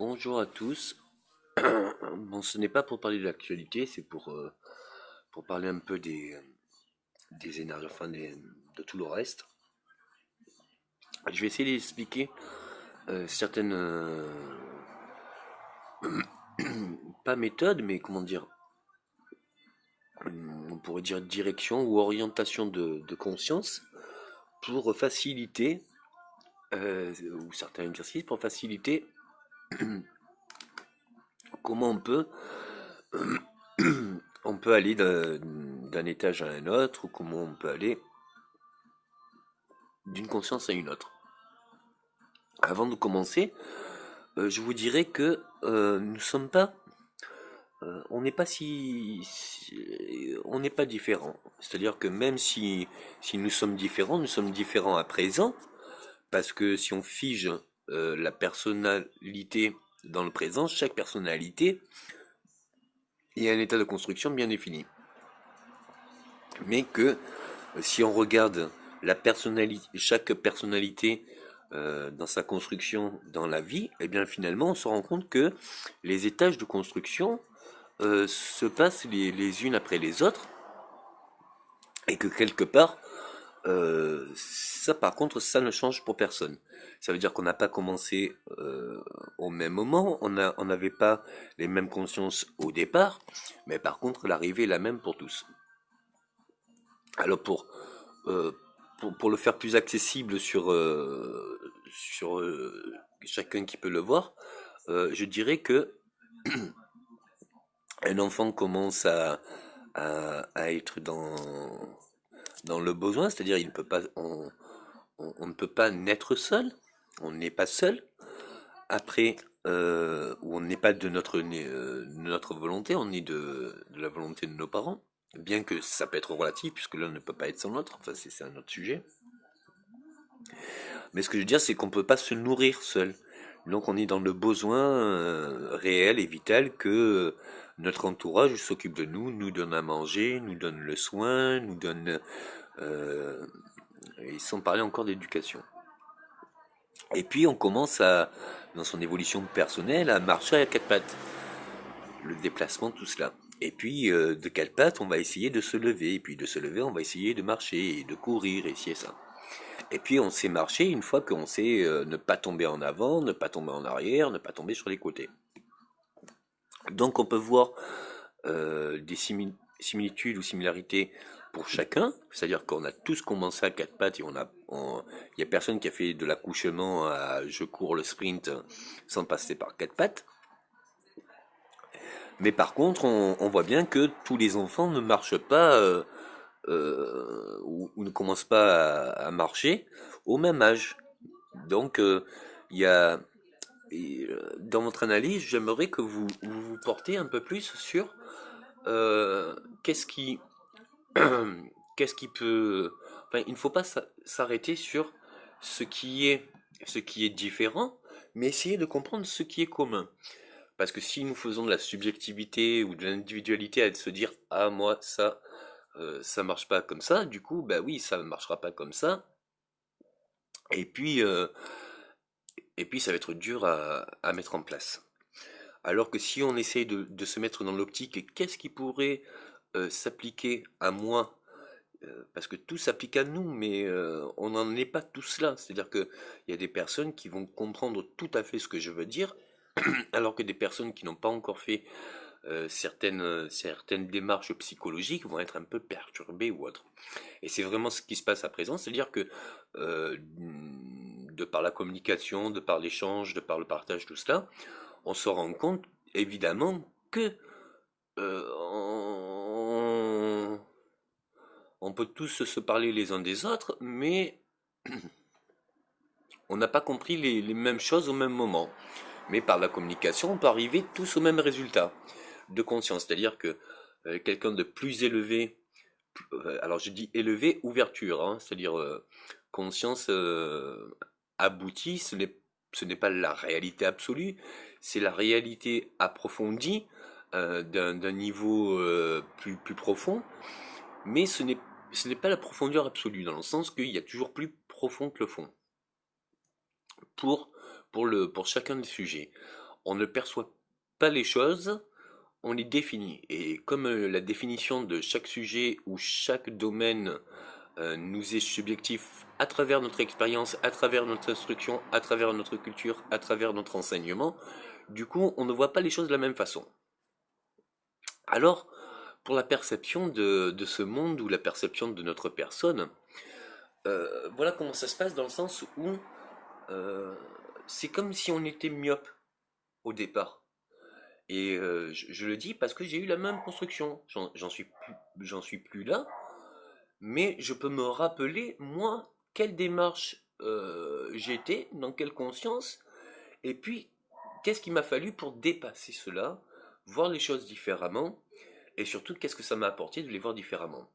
Bonjour à tous. Bon, ce n'est pas pour parler de l'actualité, c'est pour parler un peu des énergies, enfin de tout le reste. Je vais essayer d'expliquer certaines, pas méthodes, mais comment dire, on pourrait dire direction ou orientation de conscience pour faciliter, ou certains exercices pour faciliter comment on peut aller d'un étage à un autre, ou comment on peut aller d'une conscience à une autre. Avant de commencer, je vous dirais que nous sommes pas, on n'est pas on n'est pas différents. C'est-à-dire que même si nous sommes différents à présent, parce que si on fige la personnalité dans le présent, chaque personnalité est un état de construction bien défini. Mais que si on regarde la personnalité, chaque personnalité dans sa construction dans la vie, et bien finalement on se rend compte que les étages de construction se passent les unes après les autres, et que quelque part, ça par contre, ça ne change pour personne. Ça veut dire qu'on n'a pas commencé au même moment, on n'avait pas les mêmes consciences au départ, mais par contre l'arrivée est la même pour tous. Alors euh, pour le faire plus accessible sur chacun qui peut le voir, je dirais que un enfant commence à être dans le besoin, c'est-à-dire il ne peut pas, on ne peut pas naître seul, on n'est pas seul. Après, où on n'est pas de notre volonté, on est de la volonté de nos parents, bien que ça peut être relatif, puisque l'un ne peut pas être sans l'autre, enfin c'est un autre sujet. Mais ce que je veux dire, c'est qu'on ne peut pas se nourrir seul. Donc on est dans le besoin réel et vital que notre entourage s'occupe de nous, nous donne à manger, nous donne le soin, nous donne... euh, et sans parler encore d'éducation. Et puis on commence à, dans son évolution personnelle, à marcher à quatre pattes. Le déplacement, tout cela. Et puis de quatre pattes, on va essayer de se lever. Et puis de se lever, on va essayer de marcher et de courir et ci et ça. Et puis on sait marcher une fois qu'on sait ne pas tomber en avant, ne pas tomber en arrière, ne pas tomber sur les côtés. Donc on peut voir des similitudes ou similarités pour chacun, c'est-à-dire qu'on a tous commencé à quatre pattes et il y a personne qui a fait de l'accouchement à je cours le sprint sans passer par quatre pattes. Mais par contre, on voit bien que tous les enfants ne marchent pas ou ne commencent pas à marcher au même âge. Donc, il y a, dans votre analyse, j'aimerais que vous portez un peu plus sur qu'est-ce qui, qu'est-ce qui peut. Enfin, il ne faut pas s'arrêter sur ce qui est, ce qui est différent, mais essayer de comprendre ce qui est commun. Parce que si nous faisons de la subjectivité ou de l'individualité à se dire ah moi ça marche pas comme ça, du coup bah oui ça ne marchera pas comme ça. Et puis euh, et puis ça va être dur à mettre en place. Alors que si on essaye de se mettre dans l'optique qu'est-ce qui pourrait s'appliquer à moi, parce que tout s'applique à nous, mais on n'en est pas tous là. C'est-à-dire que il y a des personnes qui vont comprendre tout à fait ce que je veux dire, alors que des personnes qui n'ont pas encore fait certaines démarches psychologiques vont être un peu perturbées ou autre. Et c'est vraiment ce qui se passe à présent, c'est-à-dire que de par la communication, de par l'échange, de par le partage, tout cela, on se rend compte évidemment que on peut tous se parler les uns des autres, mais on n'a pas compris les mêmes choses au même moment. Mais par la communication, on peut arriver tous au même résultat de conscience. C'est-à-dire que quelqu'un de plus élevé, alors je dis élevé, ouverture, hein, c'est-à-dire conscience aboutie, ce n'est pas la réalité absolue, c'est la réalité approfondie d'un niveau plus profond, mais ce n'est pas la profondeur absolue, dans le sens qu'il y a toujours plus profond que le fond, pour, pour chacun des sujets. On ne perçoit pas les choses, on les définit. Et comme la définition de chaque sujet ou chaque domaine nous est subjectif à travers notre expérience, à travers notre instruction, à travers notre culture, à travers notre enseignement, du coup, on ne voit pas les choses de la même façon. Alors, pour la perception de ce monde ou la perception de notre personne, voilà comment ça se passe dans le sens où euh, c'est comme si on était myope au départ. Et je le dis parce que j'ai eu la même construction. J'en suis plus là, mais je peux me rappeler, moi, quelle démarche j'étais, dans quelle conscience, et puis qu'est-ce qu'il m'a fallu pour dépasser cela, voir les choses différemment, et surtout qu'est-ce que ça m'a apporté de les voir différemment.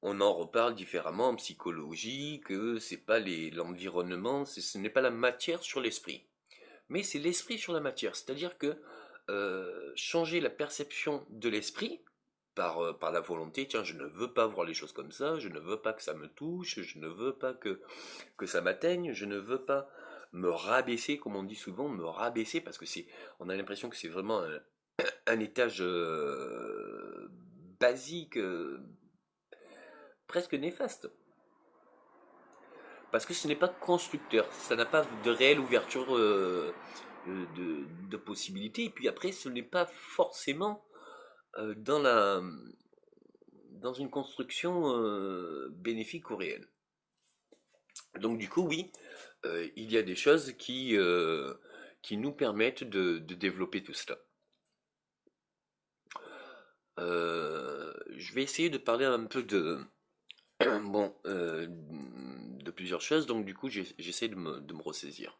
On en reparle différemment en psychologie, que c'est pas l'environnement, ce n'est pas la matière sur l'esprit, mais c'est l'esprit sur la matière. C'est-à-dire que changer la perception de l'esprit par la volonté, tiens, je ne veux pas voir les choses comme ça, je ne veux pas que ça me touche, je ne veux pas que ça m'atteigne, je ne veux pas me rabaisser, comme on dit souvent, me rabaisser, parce que on a l'impression que c'est vraiment un étage basique, presque néfaste. Parce que ce n'est pas constructeur, ça n'a pas de réelle ouverture de possibilités. Et puis après, ce n'est pas forcément dans dans une construction bénéfique ou réelle. Donc du coup, oui, il y a des choses qui nous permettent de développer tout cela. Je vais essayer de parler un peu bon, de plusieurs choses, donc du coup, j'essaie de me ressaisir.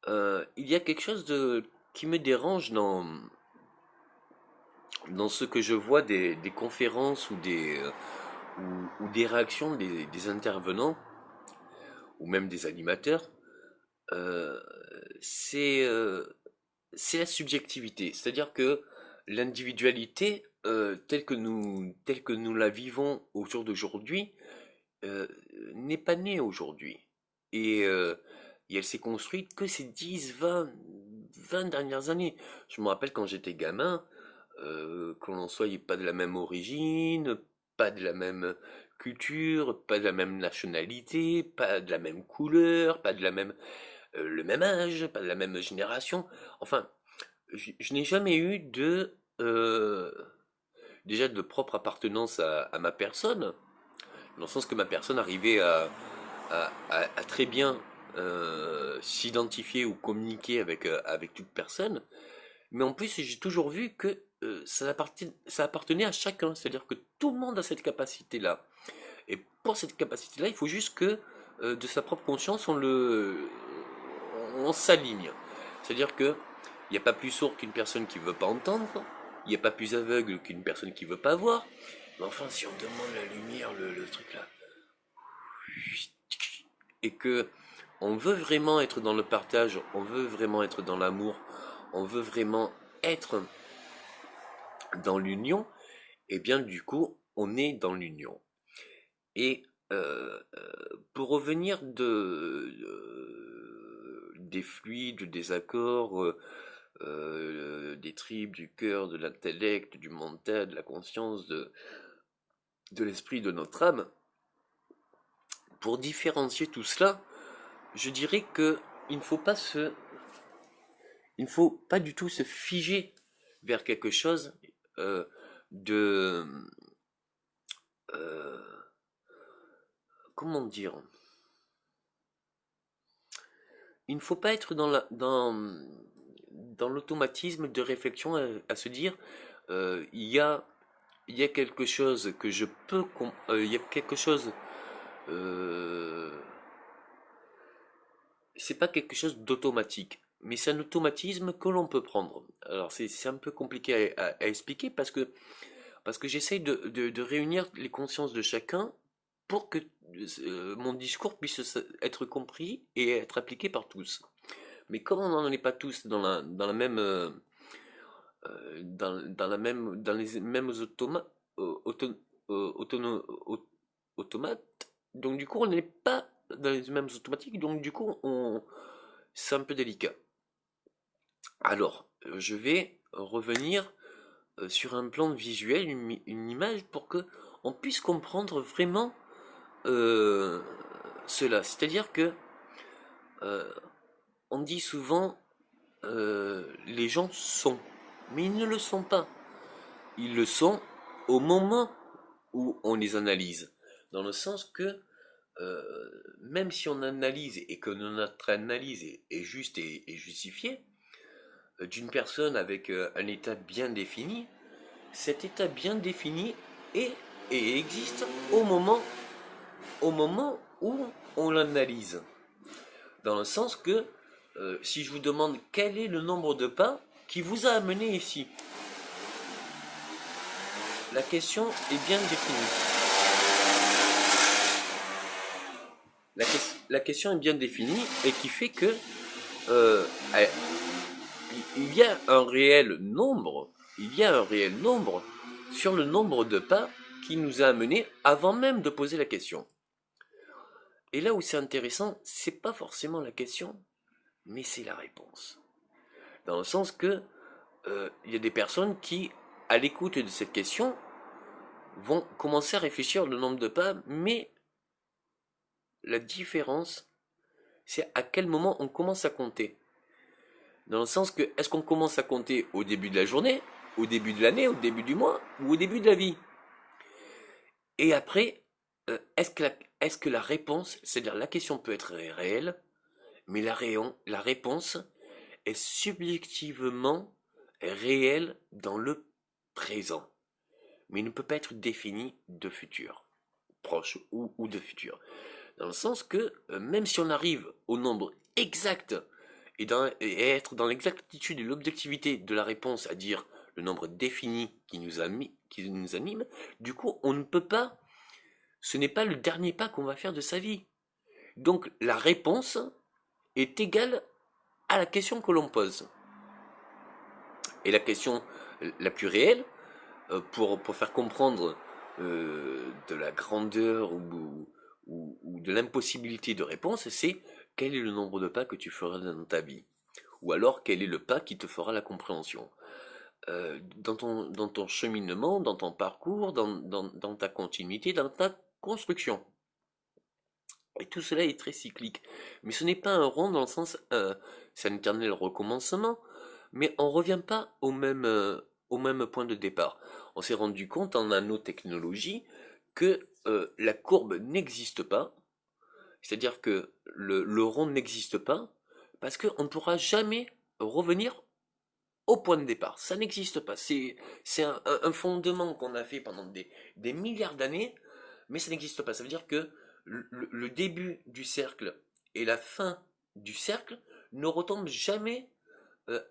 Il y a quelque chose qui me dérange dans ce que je vois des conférences ou des réactions des intervenants, ou même des animateurs, euh, c'est euh, c'est la subjectivité. C'est-à-dire que l'individualité, telle que nous la vivons au jour d'aujourd'hui, euh, n'est pas née aujourd'hui. Et, euh, et elle s'est construite que ces 20 dernières années. Je me rappelle quand j'étais gamin, qu'on n'en soit pas de la même origine, pas de la même culture, pas de la même nationalité, pas de la même couleur, pas de le même âge, pas de la même génération. Enfin, je n'ai jamais eu déjà de propre appartenance à ma personne, dans le sens que ma personne arrivait à très bien s'identifier ou communiquer avec toute personne. Mais en plus, j'ai toujours vu que ça appartenait à chacun, c'est-à-dire que tout le monde a cette capacité-là. Et pour cette capacité-là, il faut juste que de sa propre conscience, on s'aligne. C'est-à-dire que il n'y a pas plus sourd qu'une personne qui ne veut pas entendre, il n'y a pas plus aveugle qu'une personne qui ne veut pas voir. Mais enfin, si on demande la lumière, le truc là, et que on veut vraiment être dans le partage, on veut vraiment être dans l'amour, on veut vraiment être dans l'union, et bien du coup, on est dans l'union. Et pour revenir des fluides, des accords, des tripes, du cœur, de l'intellect, du mental, de la conscience, de l'esprit, de notre âme, pour différencier tout cela, je dirais que il ne faut pas il ne faut pas du tout se figer vers quelque chose euh, de, euh, comment dire, il ne faut pas être dans l'automatisme de réflexion à se dire il y a quelque chose que je peux, il y a quelque chose, euh, c'est pas quelque chose d'automatique, mais c'est un automatisme que l'on peut prendre. Alors c'est un peu compliqué à expliquer parce que j'essaye de réunir les consciences de chacun pour que mon discours puisse être compris et être appliqué par tous. Mais comme on n'en est pas tous dans la même, dans la même, dans les mêmes auto- automates, donc du coup on n'est pas dans les mêmes automatiques, donc du coup c'est un peu délicat. Alors, je vais revenir sur un plan visuel, une image pour que on puisse comprendre vraiment euh, cela. C'est-à-dire que euh, on dit souvent les gens sont, mais ils ne le sont pas. Ils le sont au moment où on les analyse. Dans le sens que même si on analyse et que notre analyse est juste et justifiée, d'une personne avec un état bien défini, cet état bien défini est et existe au moment où on l'analyse. Dans le sens que si je vous demande quel est le nombre de pas qui vous a amené ici, la question est bien définie. La question est bien définie et qui fait que euh, il y a un réel nombre, il y a un réel nombre sur le nombre de pas qui nous a amenés avant même de poser la question. Et là où c'est intéressant, c'est pas forcément la question, mais c'est la réponse. Dans le sens que il y a des personnes qui, à l'écoute de cette question, vont commencer à réfléchir le nombre de pas, mais la différence, c'est à quel moment on commence à compter. Dans le sens que, est-ce qu'on commence à compter au début de la journée, au début de l'année, au début du mois, ou au début de la vie? Et après, est-ce que la réponse, c'est-à-dire la question peut être réelle, mais la réponse est subjectivement réelle dans le présent, mais ne peut pas être définie de futur, proche ou de futur. Dans le sens que même si on arrive au nombre exact et être dans l'exactitude et l'objectivité de la réponse, à dire le nombre défini qui nous anime, du coup on ne peut pas, ce n'est pas le dernier pas qu'on va faire de sa vie. Donc la réponse est égale à la question que l'on pose. Et la question la plus réelle, pour faire comprendre de la grandeur ou de l'impossibilité de réponse, c'est quel est le nombre de pas que tu feras dans ta vie? Ou alors quel est le pas qui te fera la compréhension? Dans ton cheminement, dans ton parcours, dans ta continuité, dans ta construction. Et tout cela est très cyclique. Mais ce n'est pas un rond dans le sens, c'est un éternel recommencement, mais on ne revient pas au même point de départ. On s'est rendu compte en nanotechnologie que la courbe n'existe pas, c'est-à-dire que le rond n'existe pas, parce qu'on ne pourra jamais revenir au point de départ. Ça n'existe pas. C'est un fondement qu'on a fait pendant des milliards d'années, mais ça n'existe pas. Ça veut dire que le début du cercle et la fin du cercle ne retombent jamais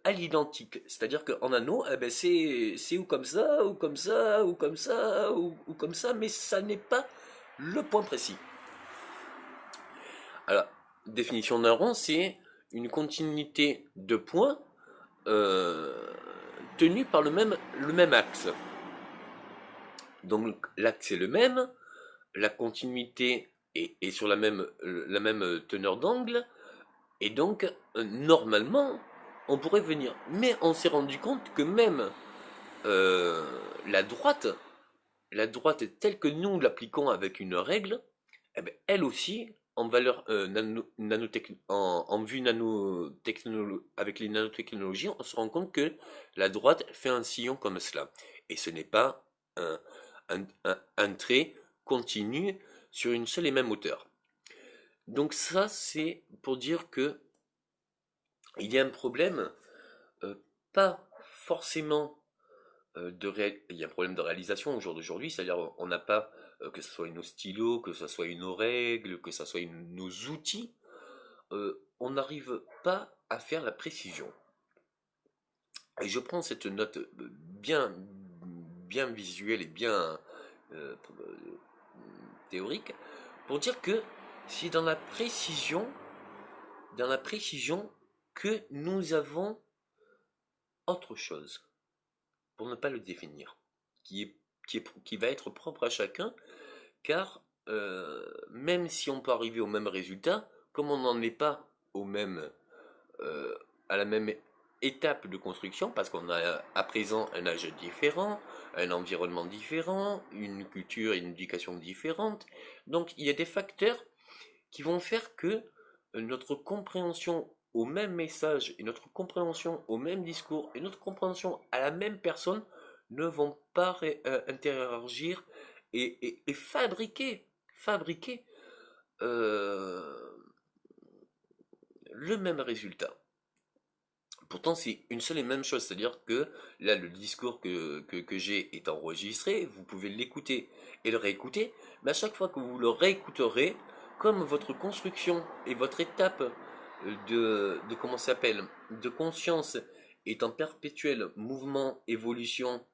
à l'identique. C'est-à-dire qu'en anneau, eh ben c'est ou comme ça, ou comme ça, ou comme ça, ou comme ça, mais ça n'est pas le point précis. Alors, définition d'un rond, c'est une continuité de points euh, tenus par le même axe. Donc l'axe est le même, la continuité est sur la même teneur d'angle, et donc normalement on pourrait venir. Mais on s'est rendu compte que même euh, la droite, la droite telle que nous l'appliquons avec une règle, eh ben, elle aussi, en valeur en vue avec les nanotechnologies, on se rend compte que la droite fait un sillon comme cela. Et ce n'est pas un, un trait continu sur une seule et même hauteur. Donc ça, c'est pour dire que il y a un problème, euh, pas forcément il y a un problème de réalisation au jour d'aujourd'hui, c'est-à-dire on n'a pas, que ce soit nos stylos, que ce soit nos règles, que ce soit nos outils, on n'arrive pas à faire la précision. Et je prends cette note bien visuelle et bien euh, théorique pour dire que c'est dans la précision que nous avons autre chose, pour ne pas le définir, qui va être propre à chacun, car même si on peut arriver au même résultat, comme on n'en est pas au même, à la même étape de construction, parce qu'on a à présent un âge différent, un environnement différent, une culture et une éducation différente. Donc il y a des facteurs qui vont faire que notre compréhension au même message et notre compréhension au même discours et notre compréhension à la même personne ne vont pas interagir et fabriquer euh, le même résultat. Pourtant, c'est une seule et même chose, c'est-à-dire que là, le discours que j'ai est enregistré, vous pouvez l'écouter et le réécouter, mais à chaque fois que vous le réécouterez, comme votre construction et votre étape comment ça s'appelle, de conscience est en perpétuel mouvement, évolution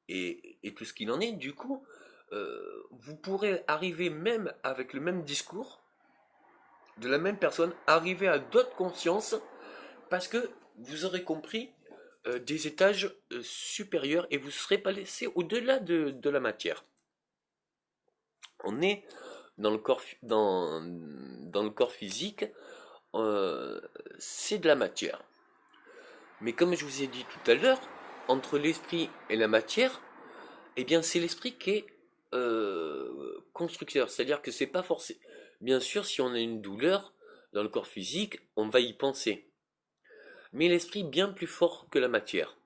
et tout ce qu'il en est, du coup, vous pourrez arriver même avec le même discours, de la même personne, arriver à d'autres consciences parce que vous aurez compris des étages supérieurs et vous ne serez pas laissé au-delà de la matière. On est dans le corps, dans le corps physique, euh, c'est de la matière. Mais comme je vous ai dit tout à l'heure, entre l'esprit et la matière, eh bien c'est l'esprit qui est constructeur. C'est-à-dire que c'est pas forcément. Bien sûr, si on a une douleur dans le corps physique, on va y penser. Mais l'esprit bien plus fort que la matière.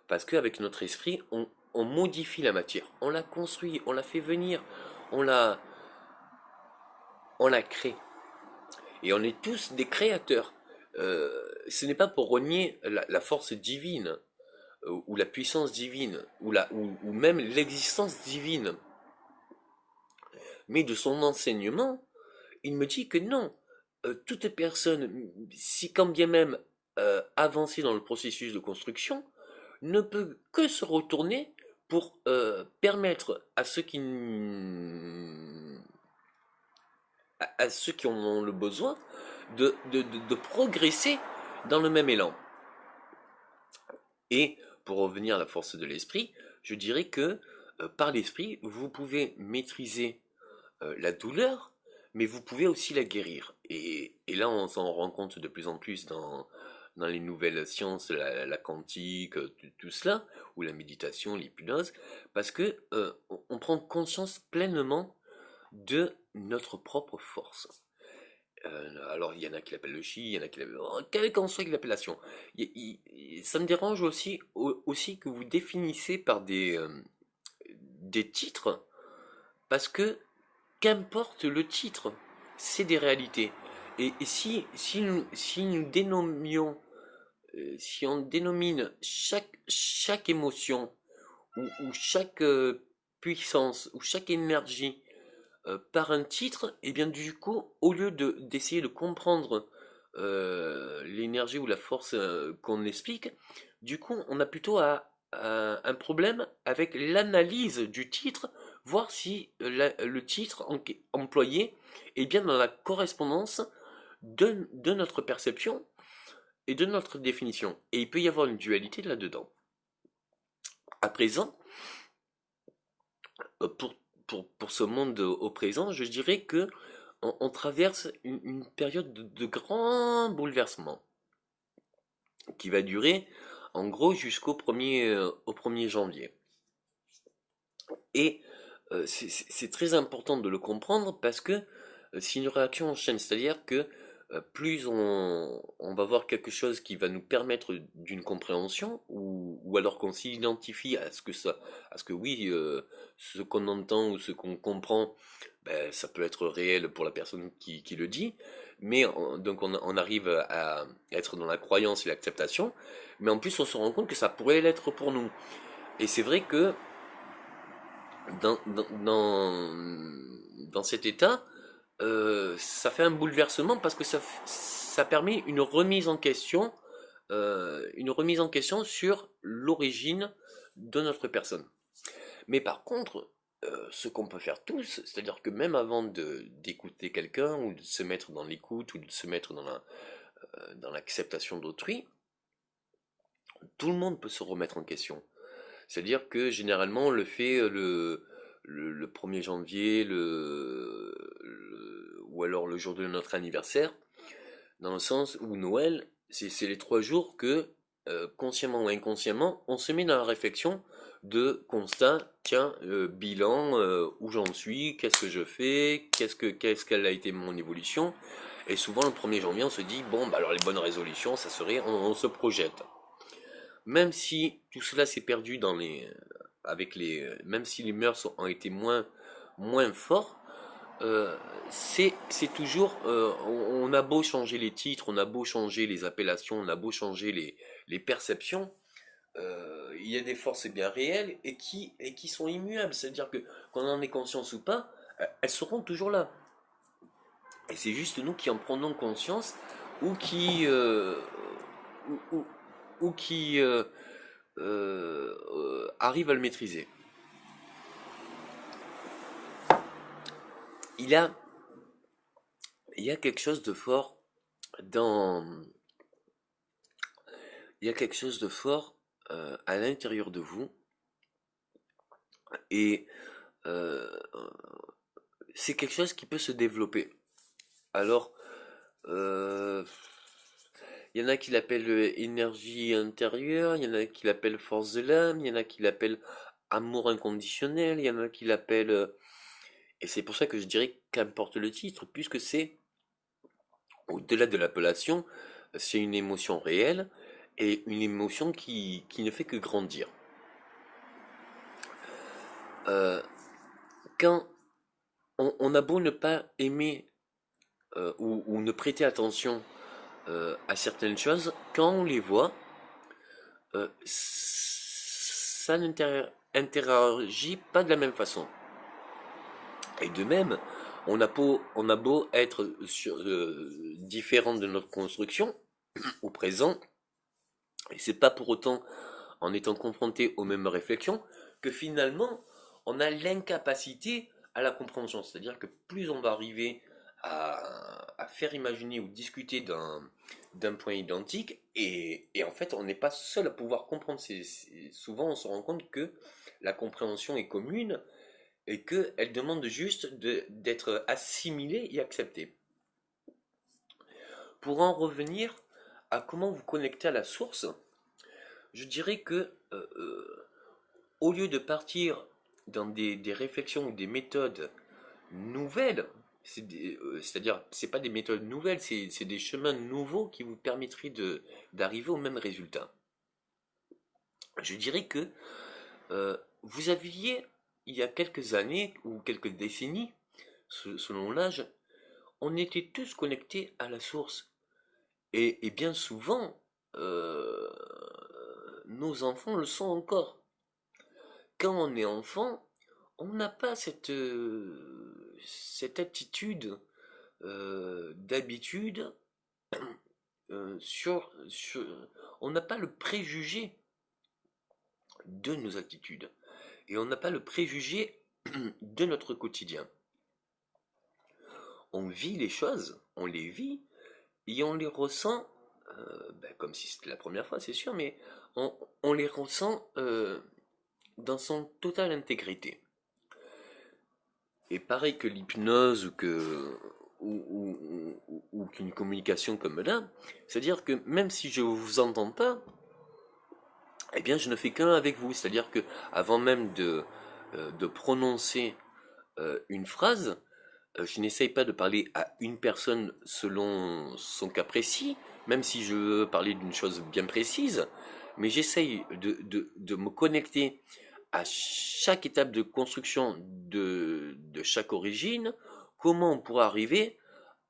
Parce qu'avec notre esprit, on modifie la matière. On la construit, on la fait venir, on la, on la crée. Et on est tous des créateurs. Ce n'est pas pour renier la force divine, ou la puissance divine, ou même l'existence divine. Mais de son enseignement, il me dit que non. Toute personne, si quand bien même avancée dans le processus de construction, ne peut que se retourner pour permettre à ceux qui en ont le besoin de progresser dans le même élan. Et pour revenir à la force de l'esprit, je dirais que par l'esprit, vous pouvez maîtriser la douleur, mais vous pouvez aussi la guérir. Et là, on s'en rend compte de plus en plus dans les nouvelles sciences, la quantique, tout cela, ou la méditation, l'hypnose, parce que on prend conscience pleinement de notre propre force. Alors, il y en a qui l'appellent le chi, il y en a qui l'appellent... Quelle qu'en soit l'appellation. Ça me dérange aussi que vous définissez par des titres, parce que qu'importe le titre, c'est des réalités. Et si nous dénomions, si on dénomine chaque émotion, ou chaque puissance, ou chaque énergie par un titre, et bien du coup, au lieu d'essayer de comprendre l'énergie ou la force qu'on explique, du coup, on a plutôt un problème avec l'analyse du titre, voir si le titre employé est bien dans la correspondance de notre perception et de notre définition. Et il peut y avoir une dualité là-dedans. À présent, pour, pour ce monde au présent, je dirais que on traverse une période de grand bouleversement qui va durer en gros jusqu'au 1er, au 1er janvier. Et c'est très important de le comprendre parce que c'est une réaction en chaîne, c'est-à-dire que plus on va voir quelque chose qui va nous permettre d'une compréhension, ou alors qu'on s'identifie à ce que ça, à ce que oui, ce qu'on entend ou ce qu'on comprend, ben, ça peut être réel pour la personne qui le dit, mais donc on arrive à être dans la croyance et l'acceptation, mais en plus on se rend compte que ça pourrait l'être pour nous. Et c'est vrai que dans, dans, dans, dans cet état, ça fait un bouleversement parce que ça permet une remise en question sur l'origine de notre personne. Mais par contre, ce qu'on peut faire tous, c'est-à-dire que même avant d'écouter quelqu'un ou de se mettre dans l'écoute ou de se mettre dans l'acceptation d'autrui, tout le monde peut se remettre en question. C'est-à-dire que généralement on le fait le 1er janvier, ou alors le jour de notre anniversaire, dans le sens où Noël, c'est les 3 jours que consciemment ou inconsciemment, on se met dans la réflexion de constat, tiens, bilan, où j'en suis, qu'est-ce que je fais, qu'est-ce qu'elle a été mon évolution. Et souvent, le 1er janvier, on se dit, bon, bah alors les bonnes résolutions, ça serait, on se projette. Même si tout cela s'est perdu dans même si les mœurs ont été moins forts, euh, c'est toujours, on a beau changer les titres, on a beau changer les appellations, on a beau changer les perceptions, il y a des forces bien réelles et qui sont immuables. C'est-à-dire que qu'on en ait conscience ou pas, elles seront toujours là. Et c'est juste nous qui en prenons conscience ou ou, ou- ou qui arrivent à le maîtriser. Il y a, il y a quelque chose de fort dans, il y a quelque chose de fort à l'intérieur de vous et euh, c'est quelque chose qui peut se développer. Alors, euh, il y en a qui l'appellent énergie intérieure, il y en a qui l'appellent force de l'âme, il y en a qui l'appellent amour inconditionnel, il y en a qui l'appellent... et c'est pour ça que je dirais qu'importe le titre, puisque c'est, au-delà de l'appellation, c'est une émotion réelle et une émotion qui ne fait que grandir. Euh, quand on a beau ne pas aimer ou ne prêter attention à certaines choses, quand on les voit, ça n'interagit pas de la même façon. Et de même, on a beau être différent de notre construction, au présent, et c'est pas pour autant, en étant confronté aux mêmes réflexions, que finalement, on a l'incapacité à la compréhension. C'est-à-dire que plus on va arriver à faire imaginer ou discuter d'un point identique, et en fait, on n'est pas seul à pouvoir comprendre. Souvent, on se rend compte que la compréhension est commune et qu'elle demande juste d'être assimilée et acceptée. Pour en revenir à comment vous connecter à la source, je dirais que au lieu de partir dans des réflexions ou des méthodes nouvelles, c'est-à-dire c'est pas des méthodes nouvelles, c'est des chemins nouveaux qui vous permettraient d'arriver au même résultat. Je dirais que vous aviez, il y a quelques années ou quelques décennies, selon l'âge, on était tous connectés à la source. Et bien souvent, euh, nos enfants le sont encore. Quand on est enfant, on n'a pas cette attitude d'habitude on n'a pas le préjugé de nos attitudes et on n'a pas le préjugé de notre quotidien. On vit les choses, on les vit et on les ressent comme si c'était la première fois, c'est sûr, mais on les ressent dans son totale intégrité. Et pareil que l'hypnose ou qu'une communication comme là, c'est-à-dire que même si je vous entends pas, eh bien je ne fais qu'un avec vous. C'est-à-dire que avant même de prononcer une phrase, je n'essaye pas de parler à une personne selon son cas précis, même si je veux parler d'une chose bien précise, mais j'essaye de me connecter à chaque étape de construction de chaque origine, comment on pourra arriver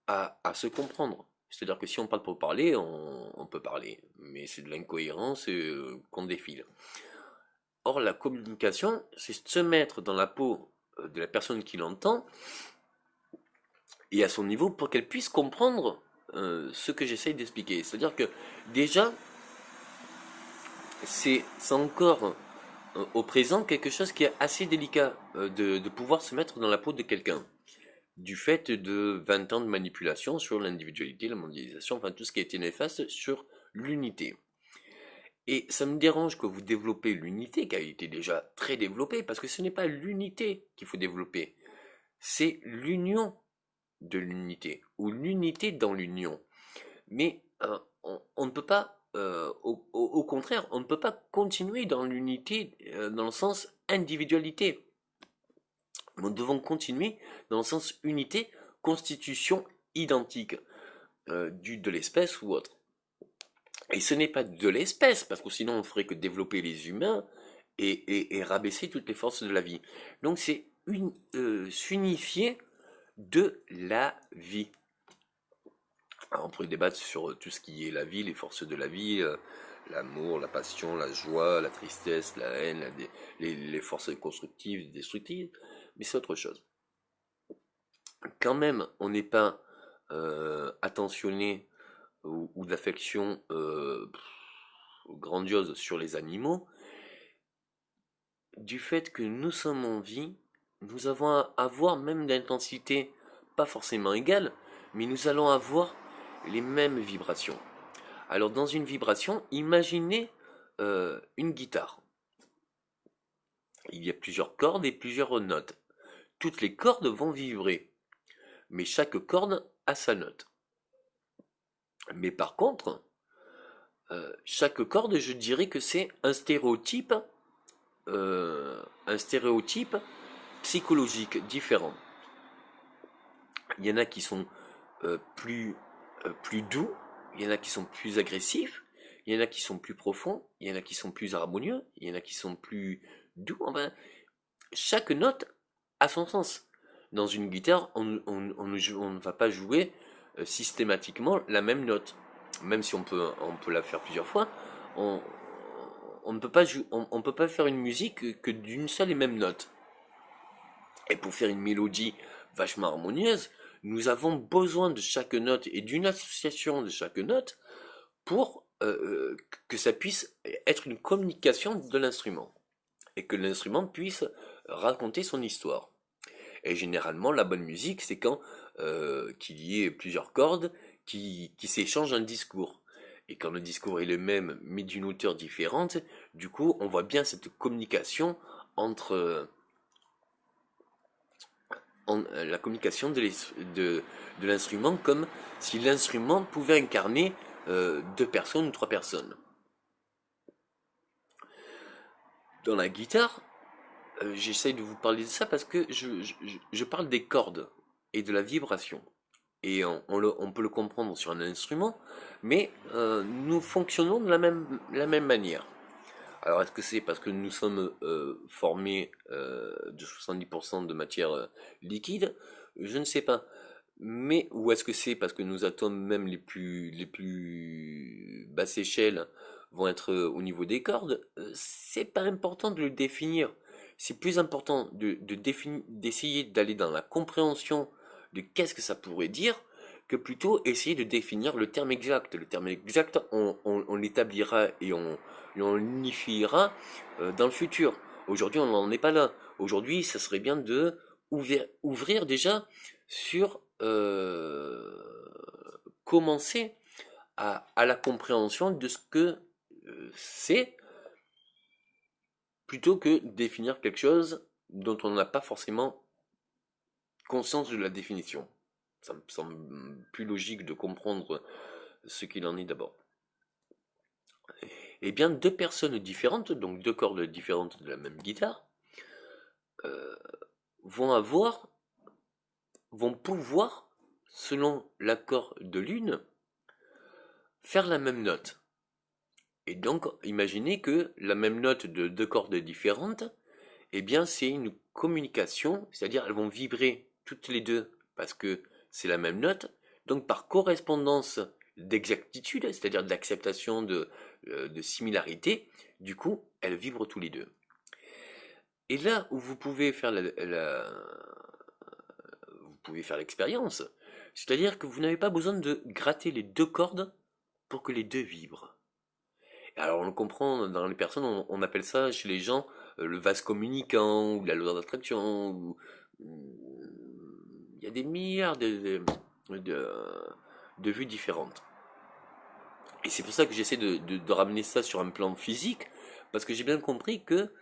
à se comprendre. C'est-à-dire que si on parle pour parler, on peut parler, mais c'est de l'incohérence qu'on défile. Or, la communication, c'est se mettre dans la peau de la personne qui l'entend et à son niveau pour qu'elle puisse comprendre ce que j'essaye d'expliquer. C'est-à-dire que déjà, c'est encore au présent quelque chose qui est assez délicat de pouvoir se mettre dans la peau de quelqu'un. Du fait de 20 ans de manipulation sur l'individualité, la mondialisation, enfin tout ce qui a été néfaste sur l'unité. Et ça me dérange que vous développez l'unité, qui a été déjà très développée, parce que ce n'est pas l'unité qu'il faut développer, c'est l'union de l'unité, ou l'unité dans l'union. Mais on ne peut pas au contraire, on ne peut pas continuer dans l'unité, dans le sens individualité. Nous devons continuer dans le sens unité, constitution identique, de l'espèce ou autre. Et ce n'est pas de l'espèce, parce que sinon on ferait que développer les humains et rabaisser toutes les forces de la vie. Donc c'est s'unifier de la vie. Alors on pourrait débattre sur tout ce qui est la vie, les forces de la vie, l'amour, la passion, la joie, la tristesse, la haine, les forces constructives et destructives, mais c'est autre chose. Quand même, on n'est pas attentionné ou d'affection grandiose sur les animaux, du fait que nous sommes en vie, nous allons avoir même d'intensité pas forcément égale, mais nous allons avoir les mêmes vibrations. Alors dans une vibration, imaginez une guitare. Il y a plusieurs cordes et plusieurs notes. Toutes les cordes vont vibrer, mais chaque corde a sa note. Mais par contre, chaque corde, je dirais que c'est un stéréotype psychologique différent. Il y en a qui sont plus doux, il y en a qui sont plus agressifs, il y en a qui sont plus profonds, il y en a qui sont plus harmonieux, il y en a qui sont plus doux. Enfin, chaque note a son sens. Dans une guitare, on ne va pas jouer systématiquement la même note. Même si on peut la faire plusieurs fois, on, on ne peut pas on peut pas faire une musique que d'une seule et même note. Et pour faire une mélodie vachement harmonieuse, nous avons besoin de chaque note et d'une association de chaque note pour que ça puisse être une communication de l'instrument et que l'instrument puisse raconter son histoire. Et généralement, la bonne musique, c'est quand qu'il y ait plusieurs cordes qui s'échangent un discours. Et quand le discours est le même, mais d'une hauteur différente, du coup, on voit bien cette communication entre la communication de l'instrument, comme si l'instrument pouvait incarner deux personnes ou trois personnes. Dans la guitare, j'essaye de vous parler de ça parce que je parle des cordes et de la vibration. Et on peut le comprendre sur un instrument, mais nous fonctionnons de la même manière. Alors est-ce que c'est parce que nous sommes formés de 70% de matière liquide? Je ne sais pas. Mais ou est-ce que c'est parce que nos atomes même les plus basses échelles vont être au niveau des cordes? C'est pas important de le définir. C'est plus important d'essayer d'aller dans la compréhension de qu'est-ce que ça pourrait dire que plutôt essayer de définir le terme exact. Le terme exact, on l'établira et on l'unifiera dans le futur. Aujourd'hui, on n'en est pas là. Aujourd'hui, ça serait bien de ouvrir déjà sur commencer à la compréhension de ce que c'est, plutôt que définir quelque chose dont on n'a pas forcément conscience de la définition. Ça me semble plus logique de comprendre ce qu'il en est d'abord. Eh bien, deux personnes différentes, donc deux cordes différentes de la même guitare, euh, vont pouvoir, selon l'accord de l'une, faire la même note. Et donc, imaginez que la même note de deux cordes différentes, eh bien, c'est une communication, c'est-à-dire elles vont vibrer toutes les deux parce que c'est la même note. Donc, par correspondance d'exactitude, c'est-à-dire d'acceptation de similarité, du coup, elles vibrent tous les deux. Et là où vous pouvez faire vous pouvez faire l'expérience, c'est-à-dire que vous n'avez pas besoin de gratter les deux cordes pour que les deux vibrent. Alors on le comprend, dans les personnes, on appelle ça chez les gens le vase communicant, ou la loi d'attraction, il y a des milliards de, de vues différentes. Et c'est pour ça que j'essaie de ramener ça sur un plan physique, parce que j'ai bien compris que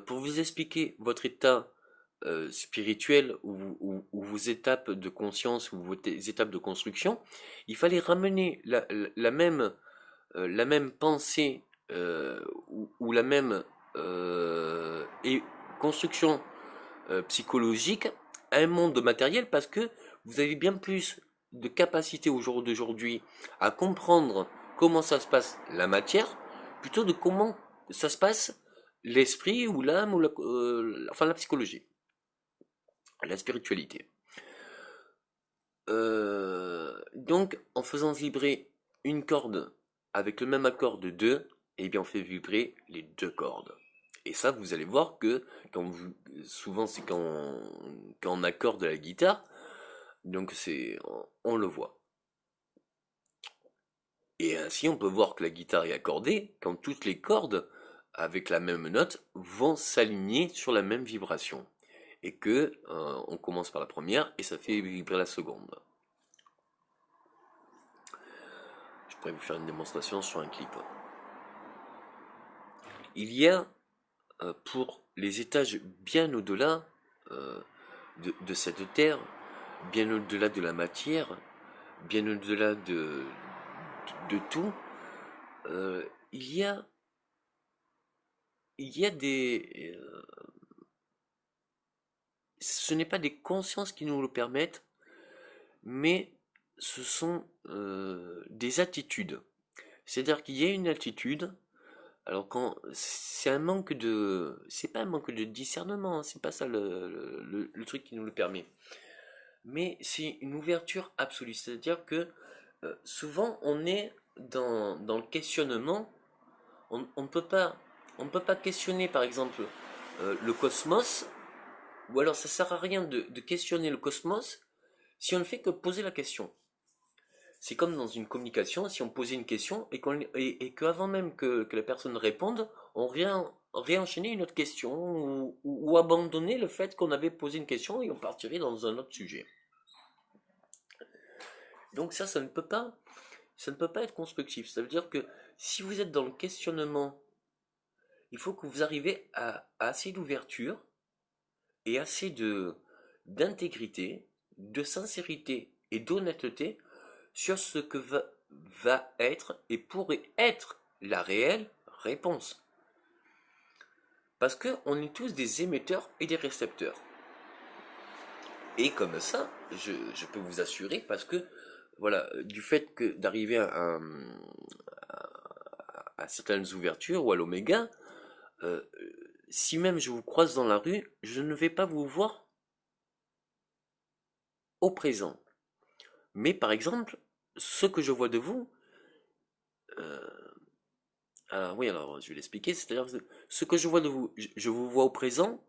pour vous expliquer votre état spirituel ou vos étapes de conscience ou vos étapes de construction, il fallait ramener la même la même pensée ou la même construction psychologique à un monde matériel parce que vous avez bien plus de capacité au jour d'aujourd'hui à comprendre comment ça se passe la matière plutôt de comment ça se passe l'esprit ou l'âme ou enfin la psychologie, la spiritualité. Donc en faisant vibrer une corde avec le même accord de deux, eh bien on fait vibrer les deux cordes. Et ça, vous allez voir que souvent c'est quand on accorde la guitare, donc on le voit. Et ainsi, on peut voir que la guitare est accordée quand toutes les cordes avec la même note vont s'aligner sur la même vibration. Et que on commence par la première et ça fait vibrer la seconde. Je pourrais vous faire une démonstration sur un clip. Il y a pour les étages bien au-delà de cette terre, bien au-delà de la matière, bien au-delà de tout, euh, il y a, il y a des... ce n'est pas des consciences qui nous le permettent, mais ce sont des attitudes. C'est-à-dire qu'il y a une attitude. Alors quand c'est un manque de, c'est pas un manque de discernement, hein, c'est pas ça le truc qui nous le permet. Mais c'est une ouverture absolue, c'est-à-dire que souvent on est dans le questionnement, on ne peut pas questionner par exemple le cosmos, ou alors ça sert à rien de questionner le cosmos si on ne fait que poser la question. C'est comme dans une communication, si on posait une question et qu'avant même que la personne réponde, on réenchaînait une autre question ou abandonner le fait qu'on avait posé une question et on partirait dans un autre sujet. Donc ça ne peut pas être constructif. Ça veut dire que si vous êtes dans le questionnement, il faut que vous arriviez à assez d'ouverture et assez d'intégrité, de sincérité et d'honnêteté sur ce que va être et pourrait être la réelle réponse. Parce qu'on est tous des émetteurs et des récepteurs. Et comme ça, je peux vous assurer, parce que, voilà, du fait que d'arriver à certaines ouvertures ou à l'oméga, euh, si même je vous croise dans la rue, je ne vais pas vous voir au présent. Mais par exemple, ce que je vois de vous, oui, alors je vais l'expliquer, c'est-à-dire que ce que je vois de vous, je vous vois au présent,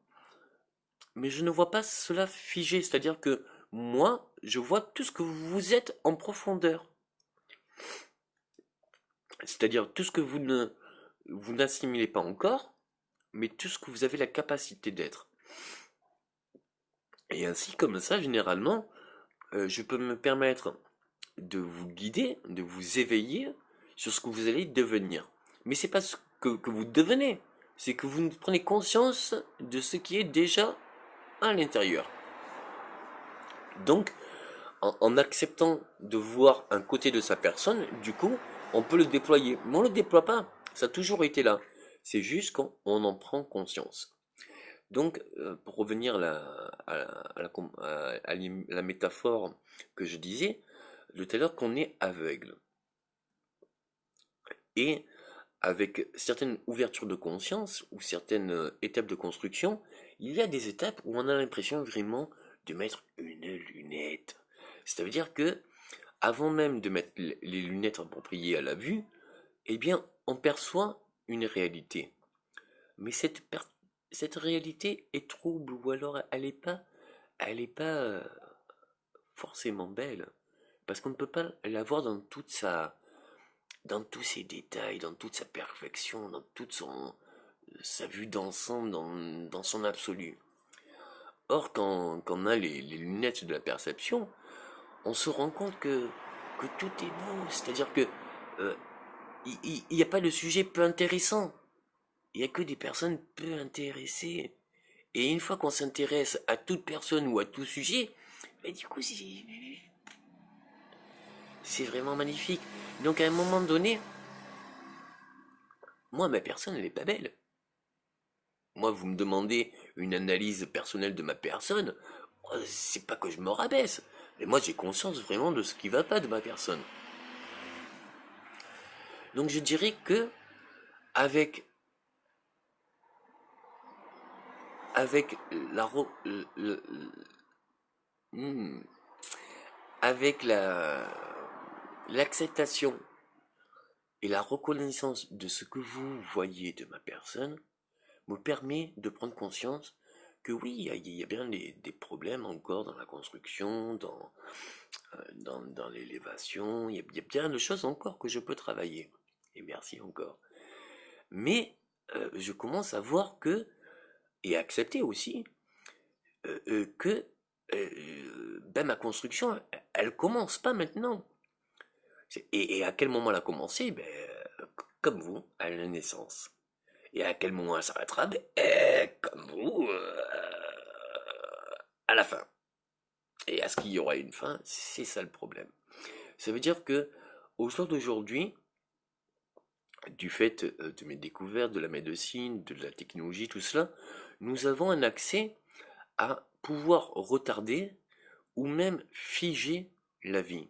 mais je ne vois pas cela figé, c'est-à-dire que moi, je vois tout ce que vous êtes en profondeur, c'est-à-dire tout ce que vous n'assimilez pas encore, mais tout ce que vous avez la capacité d'être. Et ainsi, comme ça, généralement, je peux me permettre de vous guider, de vous éveiller sur ce que vous allez devenir. Mais c'est pas ce que vous devenez, c'est que vous prenez conscience de ce qui est déjà à l'intérieur. Donc, en acceptant de voir un côté de sa personne, du coup, on peut le déployer. Mais on ne le déploie pas, ça a toujours été là. C'est juste quand on en prend conscience. Donc, pour revenir à la métaphore que je disais de tout à l'heure, qu'on est aveugle. Et avec certaines ouvertures de conscience ou certaines étapes de construction, il y a des étapes où on a l'impression vraiment de mettre une lunette. C'est-à-dire que, avant même de mettre les lunettes appropriées à la vue, eh bien, on perçoit une réalité. Mais cette réalité est trouble, ou alors elle est pas forcément belle. Parce qu'on ne peut pas la voir dans tous ses détails, dans toute sa perfection, dans toute sa vue d'ensemble, dans son absolu. Or, quand on a les lunettes de la perception, on se rend compte que tout est beau. C'est-à-dire que il n'y a pas de sujet peu intéressant. Il n'y a que des personnes peu intéressées. Et une fois qu'on s'intéresse à toute personne ou à tout sujet, ben du coup, c'est vraiment magnifique. Donc à un moment donné, moi, ma personne, elle est pas belle. Moi, vous me demandez une analyse personnelle de ma personne, c'est pas que je me rabaisse, mais moi j'ai conscience vraiment de ce qui va pas de ma personne. Donc je dirais que avec avec la hmm, avec l'acceptation et la reconnaissance de ce que vous voyez de ma personne me permet de prendre conscience que oui, il y a bien des problèmes encore dans la construction, dans l'élévation, il y a bien de choses encore que je peux travailler. Et merci encore. Mais je commence à voir que, et à accepter aussi, que ben, ma construction, elle commence pas maintenant. Et à quel moment elle a commencé? Ben, comme vous, à la naissance. Et à quel moment elle s'arrêtera? Ben, comme vous, à la fin. Et à ce qu'il y aura une fin, c'est ça le problème. Ça veut dire que, au jour d'aujourd'hui, du fait de mes découvertes, de la médecine, de la technologie, tout cela, nous avons un accès à pouvoir retarder ou même figer la vie.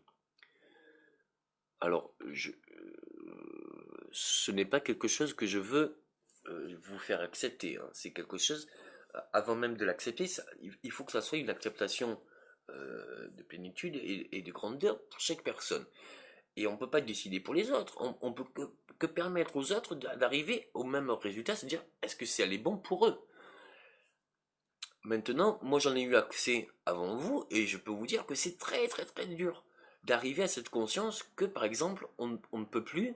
Alors, ce n'est pas quelque chose que je veux vous faire accepter, hein. C'est quelque chose, avant même de l'accepter, il faut que ça soit une acceptation de plénitude et de grandeur pour chaque personne. Et on ne peut pas décider pour les autres. On peut que permettre aux autres d'arriver au même résultat, c'est-à-dire est-ce que c'est bon pour eux. Maintenant, moi j'en ai eu accès avant vous et je peux vous dire que c'est très très très dur d'arriver à cette conscience que par exemple on ne peut plus,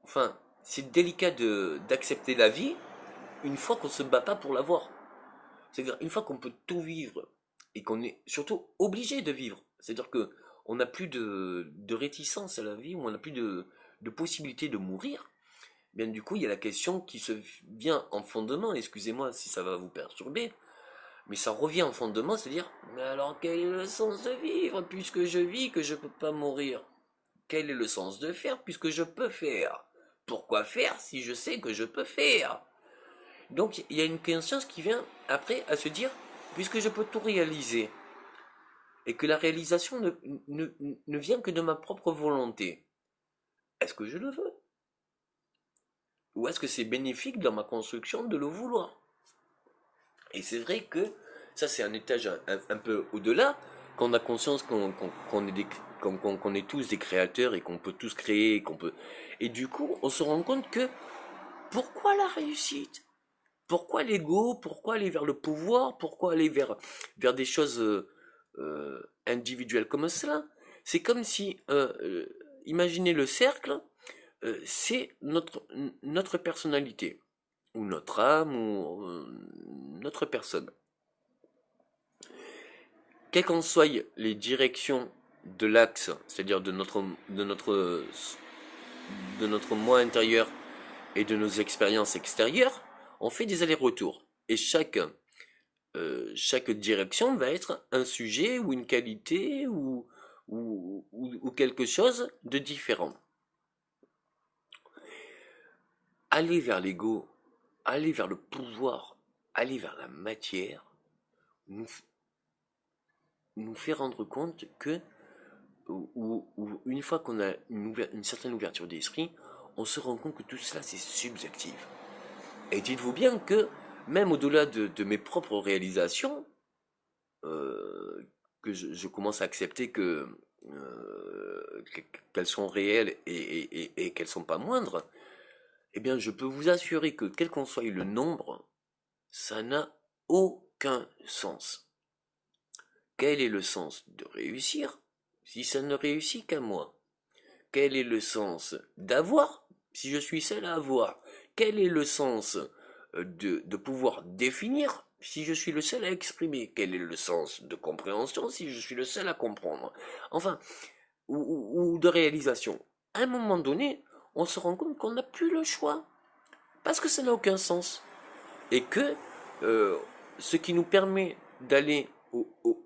enfin c'est délicat d'accepter la vie une fois qu'on ne se bat pas pour l'avoir. C'est-à-dire une fois qu'on peut tout vivre et qu'on est surtout obligé de vivre. C'est-à-dire que on n'a plus de réticence à la vie, ou on n'a plus de possibilité de mourir. Bien du coup, il y a la question qui se vient en fondement, excusez-moi si ça va vous perturber, mais ça revient en fondement, c'est-à-dire, mais alors quel est le sens de vivre puisque je vis que je ne peux pas mourir? Quel est le sens de faire puisque je peux faire? Pourquoi faire si je sais que je peux faire? Donc il y a une conscience qui vient après à se dire, puisque je peux tout réaliser, et que la réalisation ne, ne vient que de ma propre volonté, est-ce que je le veux? Ou est-ce que c'est bénéfique dans ma construction de le vouloir? Et c'est vrai que ça c'est un étage un peu au-delà, qu'on a conscience qu'on est tous des créateurs et qu'on peut tous créer, et qu'on peut... Et du coup, on se rend compte que pourquoi la réussite? Pourquoi l'ego? Pourquoi aller vers le pouvoir? Pourquoi aller vers des choses individuelles comme cela? C'est comme si, imaginez le cercle, c'est notre personnalité, ou notre âme, ou notre personne. Quelles qu'en soient les directions de l'axe, c'est-à-dire de notre moi intérieur et de nos expériences extérieures, on fait des allers-retours. Et chaque direction va être un sujet ou une qualité ou quelque chose de différent. Aller vers l'ego, aller vers le pouvoir, aller vers la matière, nous, nous fait rendre compte que, ou une fois qu'on a une certaine ouverture d'esprit, on se rend compte que tout cela c'est subjectif. Et dites-vous bien que même au-delà de mes propres réalisations, euh, que je commence à accepter qu'elles sont réelles et qu'elles sont pas moindres, eh bien je peux vous assurer que quel qu'en soit le nombre, ça n'a aucun sens. Quel est le sens de réussir si ça ne réussit qu'à moi? Quel est le sens d'avoir si je suis seul à avoir? Quel est le sens de pouvoir définir si je suis le seul à exprimer? Quel est le sens de compréhension si je suis le seul à comprendre? Enfin, ou de réalisation. À un moment donné, on se rend compte qu'on n'a plus le choix. Parce que ça n'a aucun sens. Et que euh, ce qui nous permet d'aller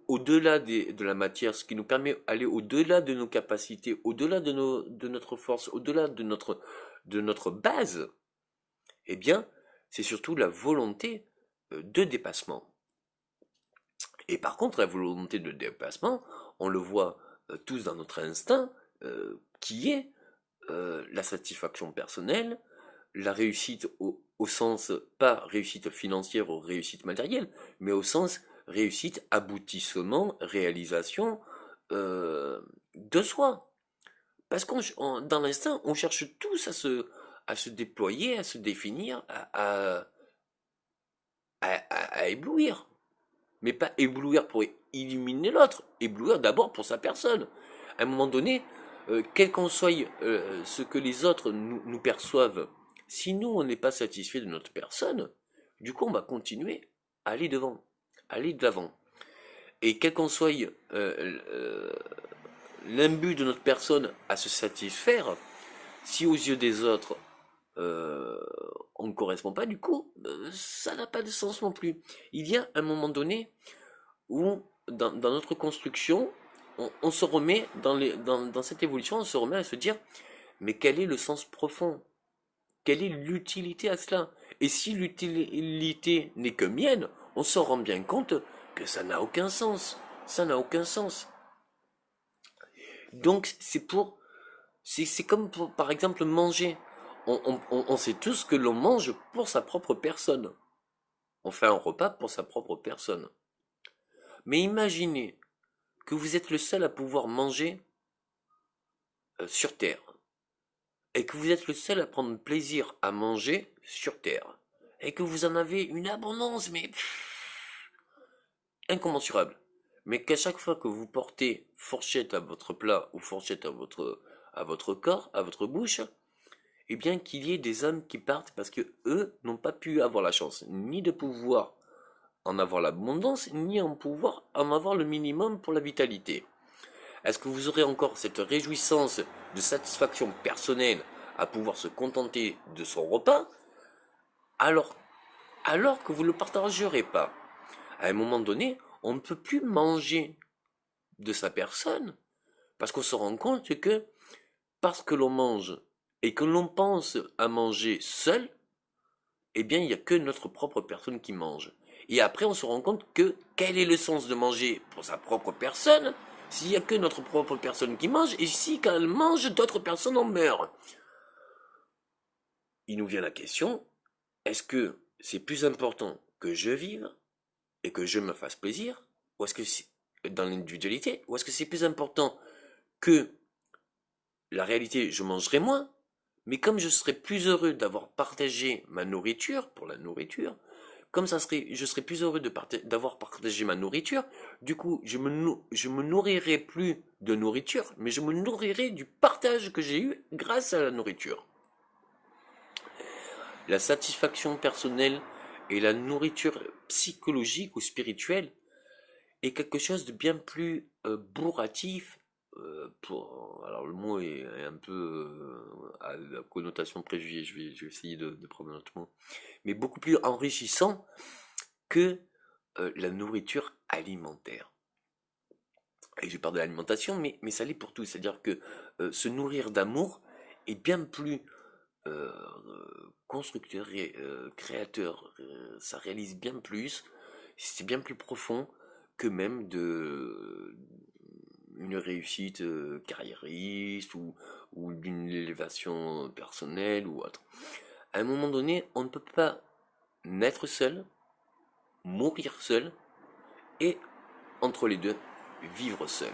au-delà de la matière, ce qui nous permet d'aller au-delà de nos capacités, au-delà de notre force, au-delà de notre base, Eh bien, c'est surtout la volonté de dépassement. Et par contre, la volonté de dépassement, on le voit tous dans notre instinct, qui est la satisfaction personnelle, la réussite au sens, pas réussite financière ou réussite matérielle, mais au sens réussite, aboutissement, réalisation de soi. Parce qu'on, dans l'instinct, on cherche tous à se déployer, à se définir, à éblouir. Mais pas éblouir pour illuminer l'autre, éblouir d'abord pour sa personne. À un moment donné, quel qu'en soit ce que les autres nous perçoivent, si nous on n'est pas satisfait de notre personne, du coup on va continuer à aller devant, à aller de l'avant. Et quel qu'en soit l'imbut de notre personne à se satisfaire, si aux yeux des autres euh, on ne correspond pas, du coup, ça n'a pas de sens non plus. Il y a un moment donné où, dans notre construction, on se remet, dans cette évolution, on se remet à se dire, mais quel est le sens profond? Quelle est l'utilité à cela? Et si l'utilité n'est que mienne, on se rend bien compte que ça n'a aucun sens. Ça n'a aucun sens. Donc, c'est comme pour, par exemple, manger. On sait tous que l'on mange pour sa propre personne. On fait un repas pour sa propre personne. Mais imaginez que vous êtes le seul à pouvoir manger sur Terre. Et que vous êtes le seul à prendre plaisir à manger sur Terre. Et que vous en avez une abondance, mais incommensurable. Mais qu'à chaque fois que vous portez fourchette à votre plat ou fourchette à votre corps, à votre bouche, eh bien qu'il y ait des âmes qui partent parce que eux n'ont pas pu avoir la chance ni de pouvoir en avoir l'abondance, ni en pouvoir en avoir le minimum pour la vitalité. Est-ce que vous aurez encore cette réjouissance de satisfaction personnelle à pouvoir se contenter de son repas alors, alors que vous ne le partagerez pas? À un moment donné, on ne peut plus manger de sa personne parce qu'on se rend compte que parce que l'on mange et que l'on pense à manger seul, eh bien, il n'y a que notre propre personne qui mange. Et après, on se rend compte que quel est le sens de manger pour sa propre personne s'il n'y a que notre propre personne qui mange et si quand elle mange, d'autres personnes en meurent? Il nous vient la question, est-ce que c'est plus important que je vive et que je me fasse plaisir, ou est-ce que c'est dans l'individualité, ou est-ce que c'est plus important que la réalité, je mangerai moins, mais comme je serais plus heureux d'avoir partagé ma nourriture pour la nourriture, comme ça serait, je serais plus heureux d'avoir partagé ma nourriture, du coup, je me nourrirai plus de nourriture, mais je me nourrirai du partage que j'ai eu grâce à la nourriture. La satisfaction personnelle et la nourriture psychologique ou spirituelle est quelque chose de bien plus bourratif. Alors le mot est un peu à la connotation préjugée, je vais essayer de prendre un autre mot, mais beaucoup plus enrichissant que la nourriture alimentaire. Et je parle de l'alimentation, mais ça l'est pour tout, c'est-à-dire que se nourrir d'amour est bien plus euh, constructeur et créateur, ça réalise bien plus, c'est bien plus profond que même de une réussite carriériste ou d'une élévation personnelle ou autre. À un moment donné, on ne peut pas naître seul, mourir seul et entre les deux, vivre seul.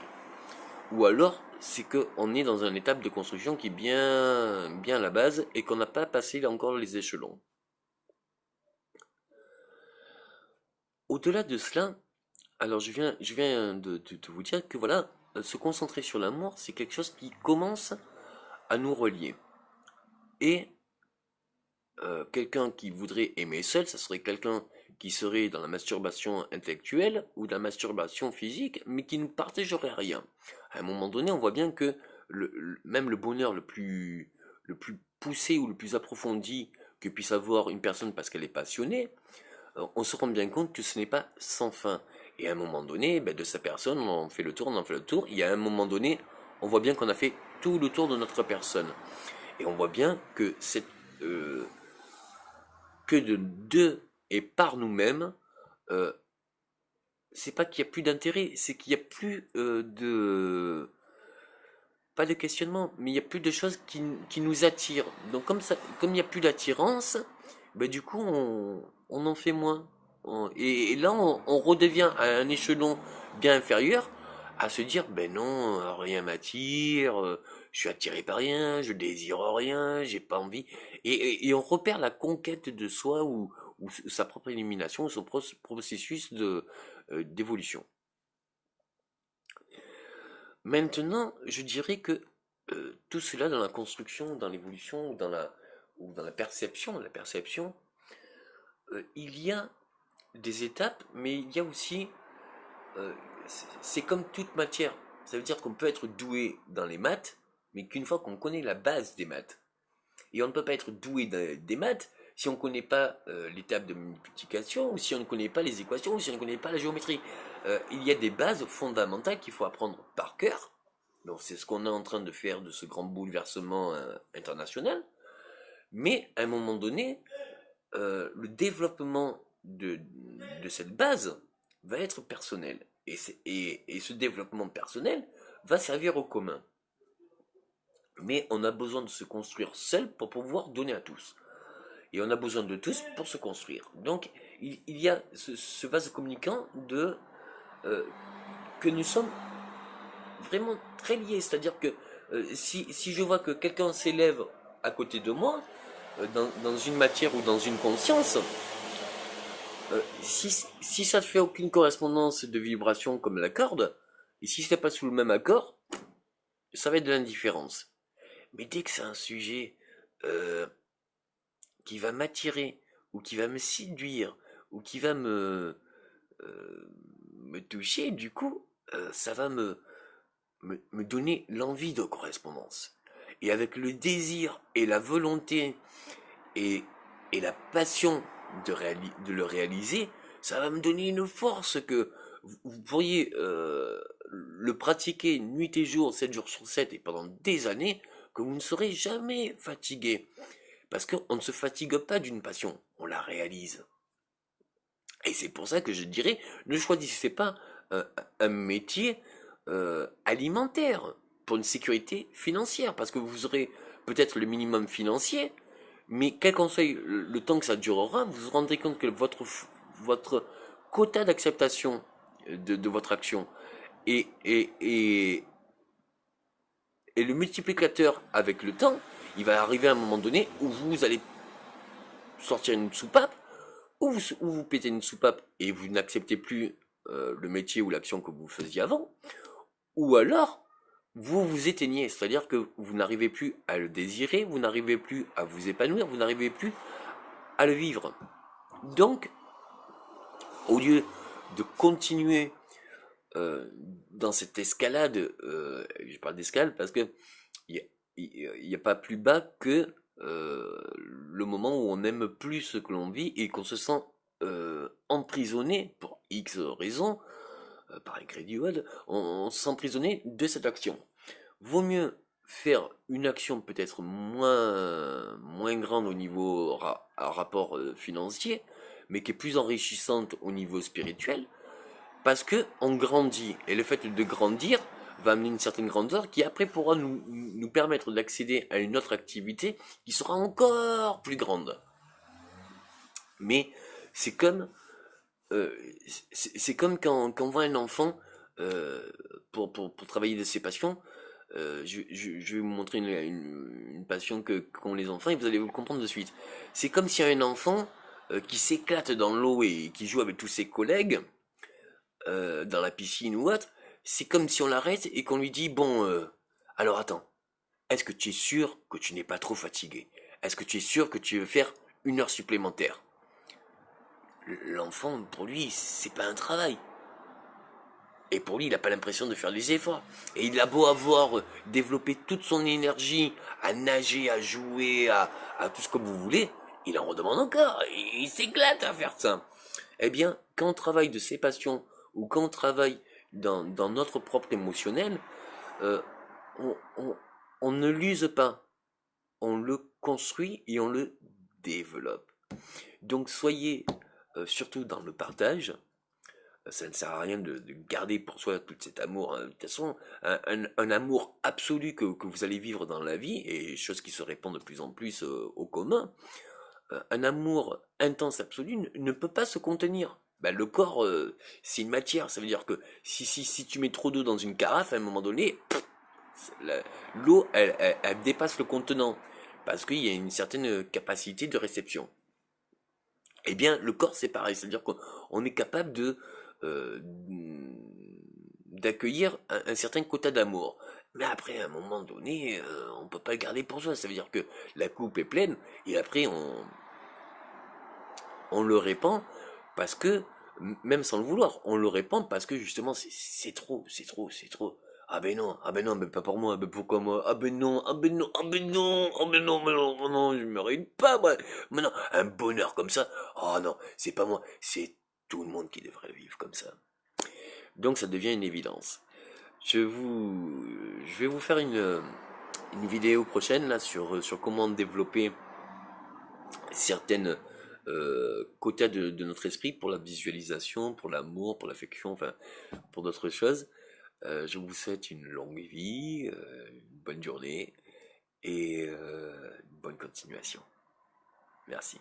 Ou alors, c'est qu'on est dans une étape de construction qui est bien à la base et qu'on n'a pas passé encore les échelons. Au-delà de cela, alors je viens de vous dire que voilà, se concentrer sur l'amour, c'est quelque chose qui commence à nous relier. Et quelqu'un qui voudrait aimer seul, ça serait quelqu'un qui serait dans la masturbation intellectuelle ou dans la masturbation physique, mais qui ne partagerait rien. À un moment donné, on voit bien que même le bonheur le plus poussé ou le plus approfondi que puisse avoir une personne parce qu'elle est passionnée, on se rend bien compte que ce n'est pas sans fin. Et à un moment donné, ben, de sa personne, on en fait le tour, on en fait le tour. Et à un moment donné, on voit bien qu'on a fait tout le tour de notre personne. Et on voit bien que euh, que de et par nous-mêmes, euh, c'est pas qu'il y a plus d'intérêt, c'est qu'il y a plus pas de questionnement, mais il y a plus de choses qui nous attirent. Donc comme ça, comme il n'y a plus d'attirance, ben du coup on en fait moins. Et là on redevient à un échelon bien inférieur à se dire ben non, rien m'attire, je suis attiré par rien, je désire rien, j'ai pas envie. Et on repère la conquête de soi ou sa propre élimination, son processus d'évolution. Maintenant, je dirais que tout cela dans la construction, dans l'évolution, ou dans la perception, il y a des étapes, mais il y a aussi, euh, c'est comme toute matière. Ça veut dire qu'on peut être doué dans les maths, mais qu'une fois qu'on connaît la base des maths, et on ne peut pas être doué des maths si on ne connaît pas l'étape de multiplication, ou si on ne connaît pas les équations, ou si on ne connaît pas la géométrie. Il y a des bases fondamentales qu'il faut apprendre par cœur. Donc c'est ce qu'on est en train de faire de ce grand bouleversement international. Mais à un moment donné, le développement de cette base va être personnel. Et ce développement personnel va servir au commun. Mais on a besoin de se construire seul pour pouvoir donner à tous. Et on a besoin de tous pour se construire. Donc il y a ce vase communicant euh, que nous sommes vraiment très liés. C'est-à-dire que si je vois que quelqu'un s'élève à côté de moi, dans une matière ou dans une conscience, si ça ne fait aucune correspondance de vibration comme la corde, et si c'est pas sous le même accord, ça va être de l'indifférence. Mais dès que c'est un sujet euh, qui va m'attirer, ou qui va me séduire, ou qui va me toucher, du coup, ça va me donner l'envie de correspondance. Et avec le désir et la volonté et, et la passion de le réaliser, ça va me donner une force que vous pourriez le pratiquer nuit et jour, 7 jours sur 7 et pendant des années, que vous ne serez jamais fatigué. Parce qu'on ne se fatigue pas d'une passion, on la réalise. Et c'est pour ça que je dirais, ne choisissez pas un, un métier alimentaire pour une sécurité financière, parce que vous aurez peut-être le minimum financier, mais quel conseil, le temps que ça durera, vous vous rendrez compte que votre quota d'acceptation de votre action et, et, et, et le multiplicateur avec le temps, il va arriver à un moment donné où vous allez sortir une soupape, ou vous pétez une soupape et vous n'acceptez plus le métier ou l'action que vous faisiez avant, ou alors vous vous éteignez, c'est-à-dire que vous n'arrivez plus à le désirer, vous n'arrivez plus à vous épanouir, vous n'arrivez plus à le vivre. Donc, au lieu de continuer euh, dans cette escalade, je parle d'escalade parce que il n'y a, pas plus bas que le moment où on n'aime plus ce que l'on vit et qu'on se sent emprisonné pour X raisons, par crédit on se sent emprisonné de cette action. Vaut mieux faire une action peut-être moins grande au niveau rapport financier, mais qui est plus enrichissante au niveau spirituel, parce que on grandit, et le fait de grandir va amener une certaine grandeur qui après pourra nous permettre d'accéder à une autre activité qui sera encore plus grande. Mais c'est comme euh, c'est comme quand on voit un enfant pour travailler de ses passions. Je vais vous montrer une passion qu'ont les enfants et vous allez vous le comprendre de suite. C'est comme si un enfant qui s'éclate dans l'eau et qui joue avec tous ses collègues dans la piscine ou autre, c'est comme si on l'arrête et qu'on lui dit, bon, alors attends, est-ce que tu es sûr que tu n'es pas trop fatigué? Est-ce que tu es sûr que tu veux faire 1 heure supplémentaire? L'enfant, pour lui, c'est pas un travail. Et pour lui, il n'a pas l'impression de faire des efforts. Et il a beau avoir développé toute son énergie à nager, à jouer, à tout ce que vous voulez, il en redemande encore. Il s'éclate à faire ça. Eh bien, quand on travaille de ses passions ou quand on travaille dans notre propre émotionnel, euh, on, on, on ne l'use pas. On le construit et on le développe. Donc soyez surtout dans le partage. Ça ne sert à rien de garder pour soi tout cet amour, hein. De toute façon, un amour absolu que vous allez vivre dans la vie, et chose qui se répand de plus en plus au commun, un amour intense absolu ne peut pas se contenir. Ben, le corps, c'est une matière, ça veut dire que si tu mets trop d'eau dans une carafe, à un moment donné, l'eau, elle dépasse le contenant, parce qu'il y a une certaine capacité de réception. Eh bien, le corps, c'est pareil, c'est-à-dire qu'on est capable euh, d'accueillir un certain quota d'amour. Mais après, à un moment donné, on peut pas le garder pour soi. Ça veut dire que la coupe est pleine, et après, on le répand parce que, même sans le vouloir, on le répand parce que justement, c'est trop, c'est trop, c'est trop. Ah ben non, mais pas pour moi, ben pourquoi moi? Ah ben non, ah ben non, ah ben non, ah ben non, mais non, oh non, je mérite pas, moi. Mais non, un bonheur comme ça, oh non, c'est pas moi, c'est tout le monde qui devrait le vivre comme ça. Donc ça devient une évidence. Je vais vous faire une vidéo prochaine là sur comment développer certaines quotas de notre esprit pour la visualisation, pour l'amour, pour l'affection, enfin pour d'autres choses. Je vous souhaite une longue vie, une bonne journée et une bonne continuation. Merci.